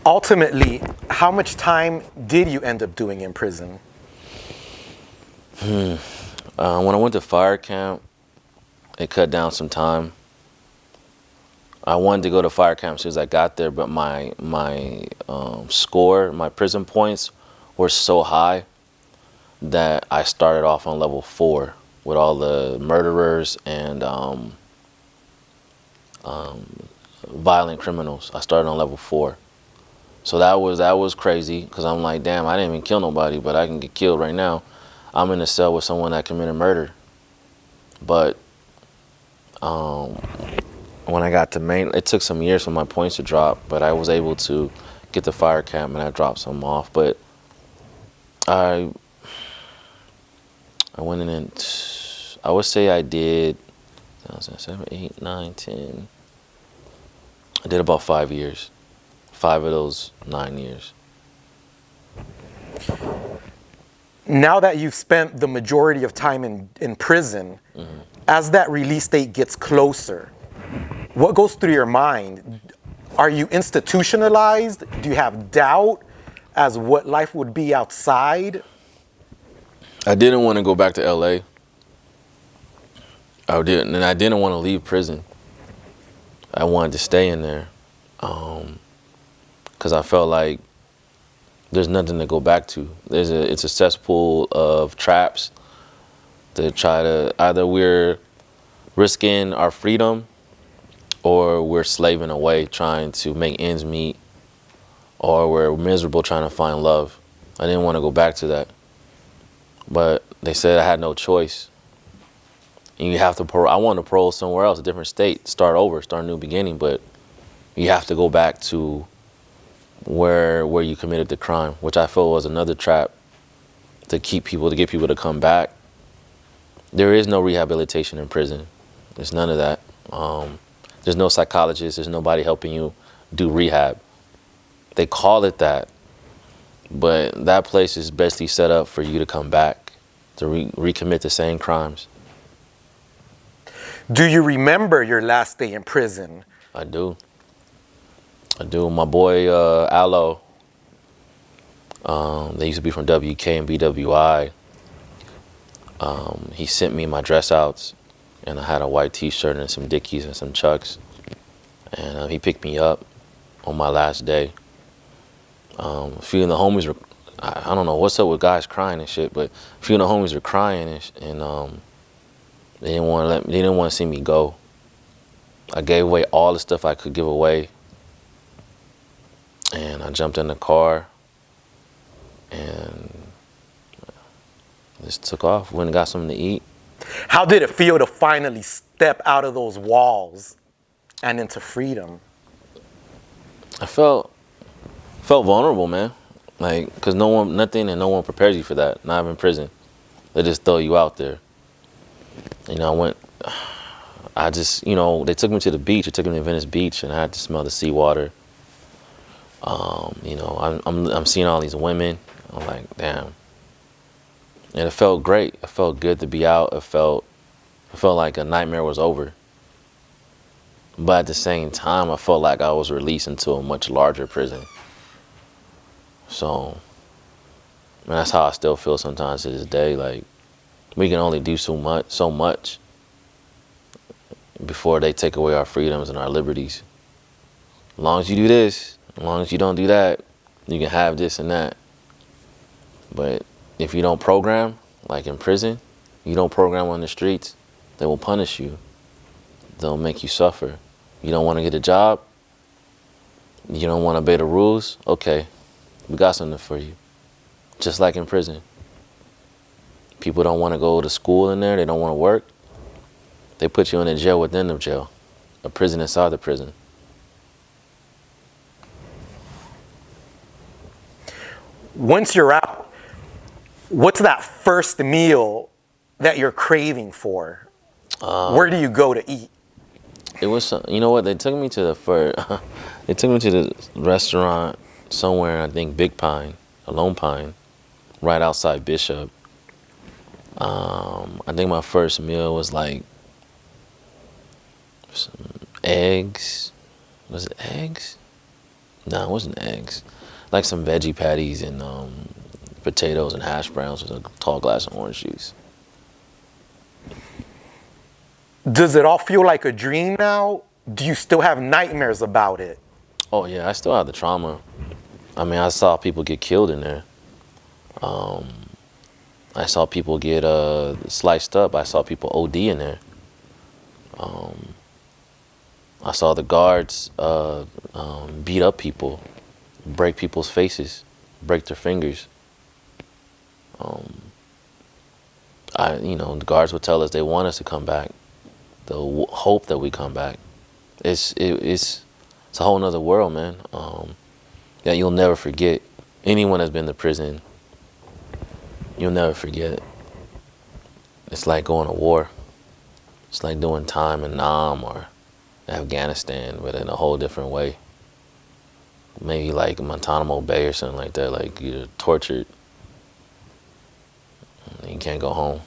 Ultimately, how much time did you end up doing in prison? When I went to fire camp, it cut down some time. I wanted to go to fire camp as soon as I got there, but my score, my prison points were so high that I started off on level 4 with all the murderers and violent criminals. I started on level 4. So that was crazy, because I'm like, damn, I didn't even kill nobody, but I can get killed right now. I'm in a cell with someone that committed murder. But when I got to main, it took some years for my points to drop, but I was able to get to fire camp and I dropped some off. But I went in and I would say I did 2007, 8, 9, 10. I did about 5 years. 5 of those 9 years. Now that you've spent the majority of time in prison, as that release date gets closer, what goes through your mind? Are you institutionalized? Do you have doubt as what life would be outside? I didn't want to go back to LA. I didn't want to leave prison. I wanted to stay in there. Because I felt like there's nothing to go back to. It's a cesspool of traps to try to, either we're risking our freedom or we're slaving away trying to make ends meet, or we're miserable trying to find love. I didn't want to go back to that. But they said I had no choice. And you have to parole. I wanted to parole somewhere else, a different state, start over, start a new beginning, but you have to go back to where you committed the crime, which I feel was another trap to get people to come back. There is no rehabilitation in prison. There's none of that. There's no psychologist. There's nobody helping you do rehab. They call it that, but that place is basically set up for you to come back, to recommit the same crimes. Do you remember your last day in prison? I do. My boy Aloe, they used to be from WK and BWI. He sent me my dress outs, and I had a white t-shirt and some Dickies and some Chucks. And he picked me up on my last day. A few of the homies were, I don't know what's up with guys crying and shit, but a few of the homies were crying and they didn't want to see me go. I gave away all the stuff I could give away. And I jumped in the car and just took off. Went and got something to eat. How did it feel to finally step out of those walls and into freedom? I felt vulnerable, man. Like, cause no one prepares you for that. Not even in prison. They just throw you out there. You know, they took me to the beach. They took me to Venice Beach, and I had to smell the seawater. You know, I'm seeing all these women. I'm like, damn. And it felt great. It felt good to be out. It felt like a nightmare was over. But at the same time, I felt like I was released into a much larger prison. So, man, that's how I still feel sometimes to this day. Like, we can only do so much before they take away our freedoms and our liberties. As long as you do this, as long as you don't do that, you can have this and that. But if you don't program, like in prison, you don't program on the streets, they will punish you. They'll make you suffer. You don't want to get a job? You don't want to obey the rules? Okay, we got something for you. Just like in prison. People don't want to go to school in there, they don't want to work. They put you in a jail within the jail, a prison inside the prison. Once you're out, what's that first meal that you're craving for? Where do you go to eat? It was, you know what? They took me to the restaurant somewhere. I think Big Pine, Lone Pine, right outside Bishop. I think my first meal was like some eggs. Was it eggs? Nah, it wasn't eggs. Like some veggie patties and potatoes and hash browns with a tall glass of orange juice. Does it all feel like a dream now? Do you still have nightmares about it? Oh yeah, I still have the trauma. I mean, I saw people get killed in there. I saw people get sliced up. I saw people OD in there. I saw the guards beat up people, break people's faces, break their fingers. The guards would tell us they want us to come back. They'll hope that we come back. It's a whole nother world, man. That you'll never forget. Anyone that's been to prison, you'll never forget. It's like going to war. It's like doing time in Nam or Afghanistan, but in a whole different way. Maybe like Guantanamo Bay or something like that. Like you're tortured and you can't go home.